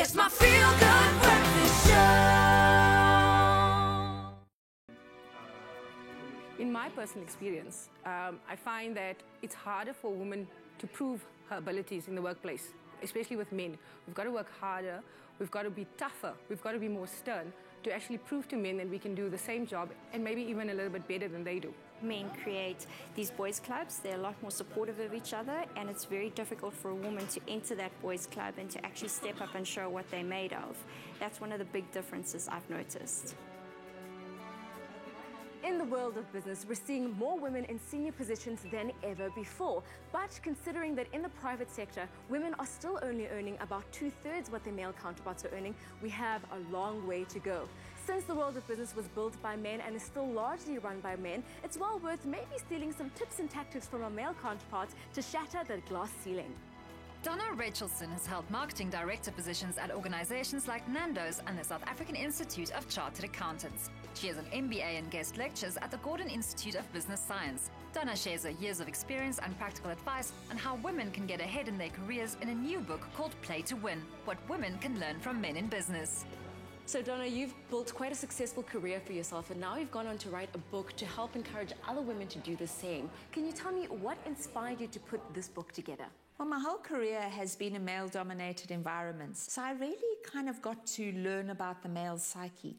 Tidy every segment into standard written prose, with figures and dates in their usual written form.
It's my feel-good breakfast show. In my personal experience, I find that it's harder for women to prove her abilities in the workplace, especially with men. We've got to work harder, we've got to be tougher, we've got to be more stern to actually prove to men that we can do the same job and maybe even a little bit better than they do. Men create these boys' clubs. They're a lot more supportive of each other, and it's very difficult for a woman to enter that boys' club and to actually step up and show what they're made of. That's one of the big differences I've noticed. In the world of business, we're seeing more women in senior positions than ever before. But considering that in the private sector, women are still only earning about 2/3 what their male counterparts are earning, we have a long way to go. Since the world of business was built by men and is still largely run by men, it's well worth maybe stealing some tips and tactics from our male counterparts to shatter that glass ceiling. Donna Rachelson has held marketing director positions at organizations like Nando's and the South African Institute of Chartered Accountants. She has an MBA and guest lectures at the Gordon Institute of Business Science. Donna shares her years of experience and practical advice on how women can get ahead in their careers in a new book called Play to Win: What Women Can Learn from Men in Business. So Donna, you've built quite a successful career for yourself, and now you've gone on to write a book to help encourage other women to do the same. Can you tell me what inspired you to put this book together? Well, my whole career has been in male-dominated environments, so I really kind of got to learn about the male psyche.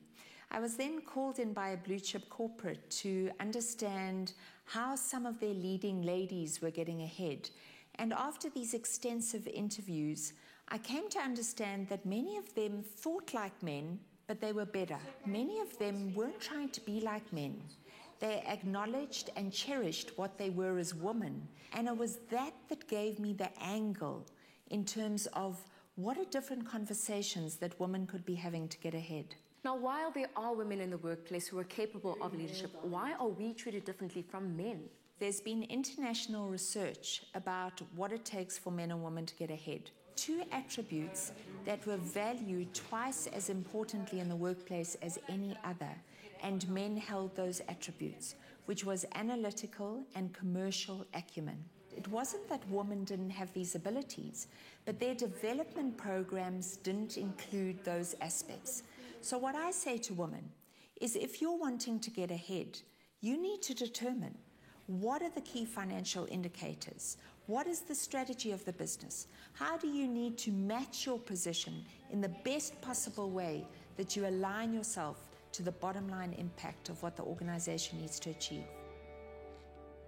I was then called in by a blue-chip corporate to understand how some of their leading ladies were getting ahead. And after these extensive interviews, I came to understand that many of them thought like men, but they were better. Many of them weren't trying to be like men. They acknowledged and cherished what they were as women. And it was that gave me the angle in terms of what are different conversations that women could be having to get ahead. Now, while there are women in the workplace who are capable of leadership, why are we treated differently from men? There's been international research about what it takes for men and women to get ahead. Two attributes that were valued twice as importantly in the workplace as any other, and men held those attributes, which was analytical and commercial acumen. It wasn't that women didn't have these abilities, but their development programs didn't include those aspects. So what I say to women is, if you're wanting to get ahead, you need to determine what are the key financial indicators? What is the strategy of the business? How do you need to match your position in the best possible way that you align yourself to the bottom line impact of what the organization needs to achieve?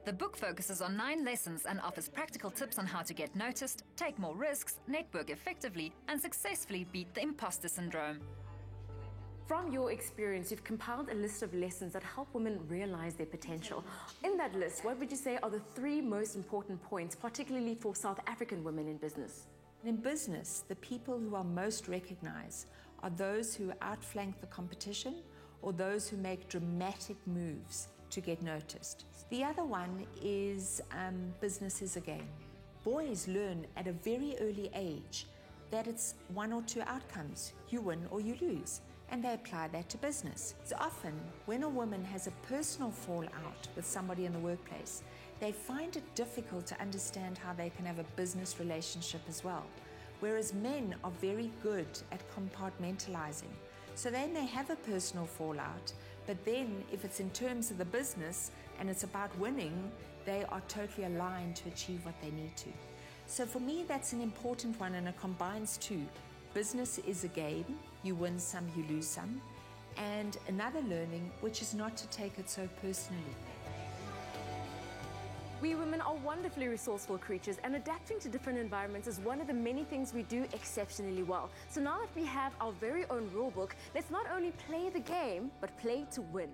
The book focuses on 9 lessons and offers practical tips on how to get noticed, take more risks, network effectively, and successfully beat the imposter syndrome. From your experience, you've compiled a list of lessons that help women realize their potential. In that list, what would you say are the 3 most important points, particularly for South African women in business? In business, the people who are most recognized are those who outflank the competition or those who make dramatic moves to get noticed. The other one is business is a game. Boys learn at a very early age that it's 1 or 2 outcomes. You win or you lose. And they apply that to business. So often, when a woman has a personal fallout with somebody in the workplace, they find it difficult to understand how they can have a business relationship as well. Whereas men are very good at compartmentalizing. So they may have a personal fallout, but then if it's in terms of the business and it's about winning, they are totally aligned to achieve what they need to. So for me, that's an important one, and it combines 2. Business is a game. You win some, you lose some. And another learning, which is not to take it so personally. We women are wonderfully resourceful creatures, and adapting to different environments is one of the many things we do exceptionally well. So now that we have our very own rule book, let's not only play the game, but play to win.